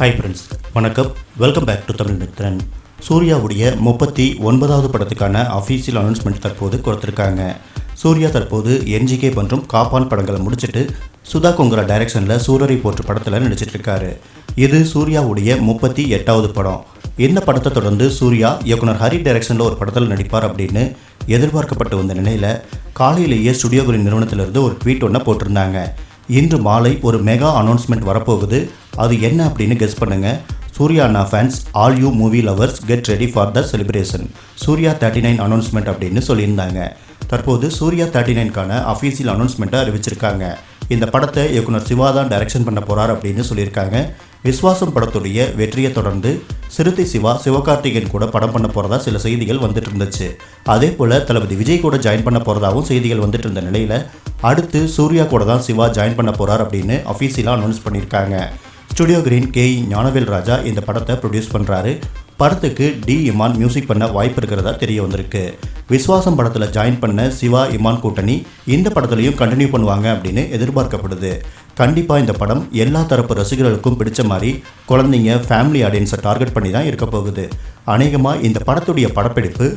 Hi friends, வணக்கம். Welcome back to Tamil Mithran. சூர்யாவுடைய 39வது படத்துக்கான அஃபீஷியல் அனௌன்ஸ்மெண்ட் தற்போது கொடுத்துருக்காங்க. சூர்யா தற்போது என்ஜிகே மற்றும் காப்பான் படங்களை முடிச்சுட்டு சுதா கொங்கரா டைரக்ஷனில் சூரரை போற்று படத்தில் நடிச்சிட்டு இருக்காரு. இது சூர்யாவுடைய 38வது படம். இந்த படத்தை தொடர்ந்து சூர்யா இயக்குனர் ஹரி டைரக்ஷனில் ஒரு படத்தில் நடிப்பார் அப்படின்னு எதிர்பார்க்கப்பட்டு வந்த நிலையில் காலையிலேயே ஸ்டுடியோ கிரீன் நிறுவனத்திலிருந்து ஒரு ட்வீட் ஒன்று போட்டிருந்தாங்க. இன்று மாலை ஒரு மெகா அனௌன்ஸ்மெண்ட் வரப்போகுது. அது என்ன அப்படின்னு கெஸ் பண்ணுங்க. சூர்யா அண்ணா fans, all you movie lovers, get ready for the celebration. Suriya 39 announcement அப்படின்னு சொல்லியிருந்தாங்க. தற்போது சூர்யா 39க்கான அஃபீஷியல் அனௌன்ஸ்மெண்ட்டை அறிவிச்சிருக்காங்க. இந்த படத்தை இயக்குனர் சிவா தான் டைரக்ஷன் பண்ண போகிறார் அப்படின்னு சொல்லியிருக்காங்க. விஸ்வாசம் படத்துடைய வெற்றியை தொடர்ந்து சிறுத்தை சிவா சிவகார்த்திகேயன் கூட படம் பண்ண போகிறதா சில செய்திகள் வந்துட்டு இருந்துச்சு. அதே போல் தளபதி விஜய் கூட ஜாயின் பண்ண போகிறதாகவும் செய்திகள் வந்துட்டு இருந்த நிலையில் அடுத்து சூர்யா கூட தான் சிவா ஜாயின் பண்ண போகிறார் அப்படின்னு அஃபீஷியலாக அனௌன்ஸ் பண்ணியிருக்காங்க. ஸ்டுடியோ கிரீன் KE ஞானவேல் ராஜா இந்த படத்தை ப்ரொடியூஸ் பண்ணுறாரு. படத்துக்கு டி இமான் மியூசிக் பண்ண வாய்ப்பு இருக்கிறதா தெரிய வந்திருக்கு. விஸ்வாசம் படத்தில் ஜாயின் பண்ண சிவா இமான் கூட்டணி இந்த படத்துலையும் கண்டினியூ பண்ணுவாங்க அப்படின்னு எதிர்பார்க்கப்படுது. கண்டிப்பாக இந்த படம் எல்லா தரப்பு ரசிகர்களுக்கும் பிடிச்ச மாதிரி குழந்தைங்க, ஃபேமிலி ஆடியன்ஸை டார்கெட் பண்ணி தான் இருக்க போகுது. அநேகமாக இந்த படத்துடைய படப்பிடிப்பு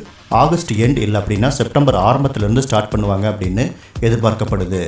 ஆகஸ்ட் எண்ட் இல்லை அப்படின்னா செப்டம்பர் ஆரம்பத்திலேருந்து ஸ்டார்ட் பண்ணுவாங்க அப்படின்னு எதிர்பார்க்கப்படுது.